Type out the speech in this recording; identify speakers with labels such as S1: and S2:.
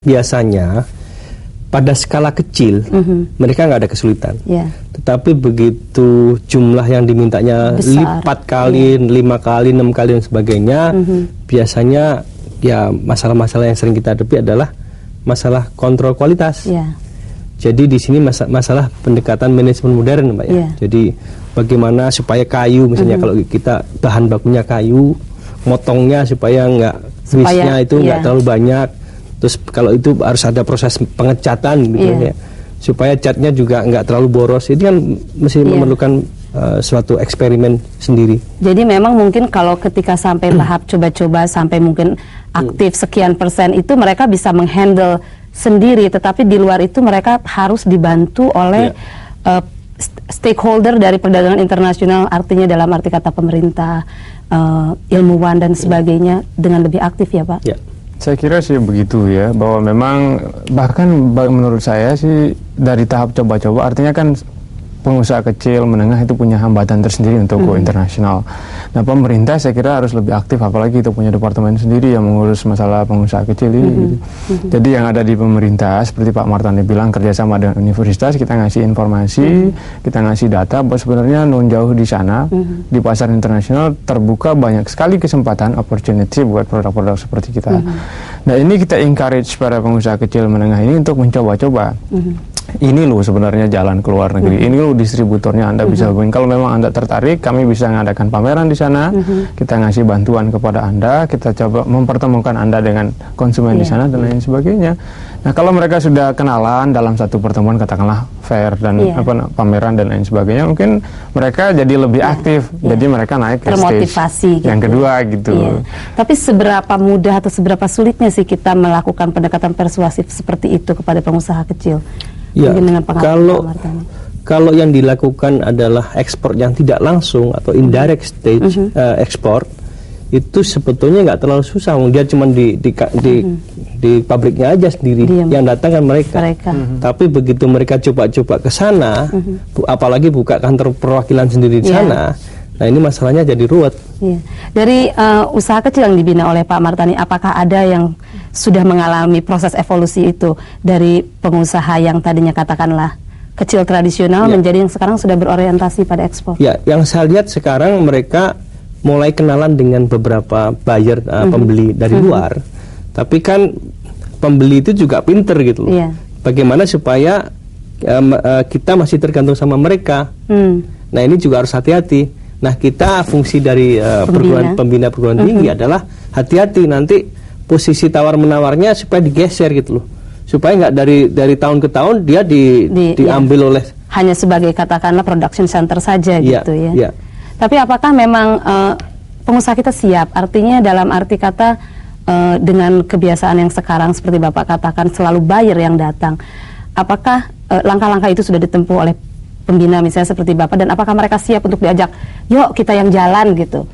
S1: Biasanya pada skala kecil mereka nggak ada kesulitan, tetapi begitu jumlah yang dimintanya
S2: besar,
S1: lipat kali, 5 kali, 6 kali dan sebagainya, biasanya ya masalah-masalah yang sering kita hadapi adalah masalah kontrol kualitas. Jadi di sini masalah pendekatan manajemen modern, Mbak ya. Jadi bagaimana supaya kayu, misalnya kalau kita bahan bakunya kayu, motongnya supaya grease-nya itu nggak terlalu banyak. Terus kalau itu harus ada proses pengecatan gitu ya, supaya catnya juga nggak terlalu boros. Ini kan mesti memerlukan suatu eksperimen sendiri.
S2: Jadi memang mungkin kalau ketika sampai tahap coba-coba sampai mungkin aktif sekian persen itu mereka bisa menghandle sendiri, tetapi di luar itu mereka harus dibantu oleh stakeholder dari perdagangan internasional, artinya dalam arti kata pemerintah, ilmuwan dan sebagainya dengan lebih aktif ya Pak?
S3: Saya kira sih begitu ya, bahwa memang bahkan menurut saya sih dari tahap coba-coba, artinya kan pengusaha kecil menengah itu punya hambatan tersendiri untuk go internasional. Nah, pemerintah saya kira harus lebih aktif, apalagi itu punya departemen sendiri yang mengurus masalah pengusaha kecil ini. Jadi yang ada di pemerintah seperti Pak Martani bilang, kerjasama dengan universitas, kita ngasih informasi, kita ngasih data bahwa sebenarnya non jauh di sana di pasar internasional terbuka banyak sekali kesempatan, opportunity buat produk-produk seperti kita. Nah, ini kita encourage para pengusaha kecil menengah ini untuk mencoba-coba. Ini loh sebenarnya jalan ke luar negeri. Ini loh distributornya, Anda bisa hubungi. Kalau memang Anda tertarik, kami bisa mengadakan pameran di sana. Kita ngasih bantuan kepada Anda, kita coba mempertemukan Anda dengan konsumen di sana dan lain sebagainya. Nah, kalau mereka sudah kenalan dalam satu pertemuan, katakanlah fair dan pameran dan lain sebagainya, mungkin mereka jadi lebih aktif. Jadi mereka naik ke stage yang kedua gitu.
S2: Tapi seberapa mudah atau seberapa sulitnya sih kita melakukan pendekatan persuasif seperti itu kepada pengusaha kecil?
S1: Ya, kalau yang dilakukan adalah ekspor yang tidak langsung atau indirect stage ekspor, itu sebetulnya nggak terlalu susah. Dia cuma di pabriknya aja sendiri, yang datang kan mereka. Tapi begitu mereka coba-coba ke sana, apalagi buka kantor perwakilan sendiri di sana, nah ini masalahnya jadi ruwet.
S2: Dari usaha kecil yang dibina oleh Pak Martani, apakah ada yang sudah mengalami proses evolusi itu dari pengusaha yang tadinya katakanlah kecil tradisional menjadi yang sekarang sudah berorientasi pada ekspor? Ya,
S1: yang saya lihat sekarang mereka mulai kenalan dengan beberapa buyer, pembeli dari luar. Tapi kan pembeli itu juga pinter gitu loh. Bagaimana supaya kita masih tergantung sama mereka. Nah, ini juga harus hati-hati. Nah, kita fungsi dari pembina perguruan tinggi adalah hati-hati nanti posisi tawar-menawarnya supaya digeser gitu loh. Supaya nggak dari tahun ke tahun dia diambil oleh
S2: hanya sebagai katakanlah production center saja gitu ya. Tapi apakah memang pengusaha kita siap? Artinya dalam arti kata dengan kebiasaan yang sekarang seperti Bapak katakan selalu buyer yang datang. Apakah langkah-langkah itu sudah ditempuh oleh pembina misalnya seperti Bapak, dan apakah mereka siap untuk diajak, yuk kita yang jalan gitu?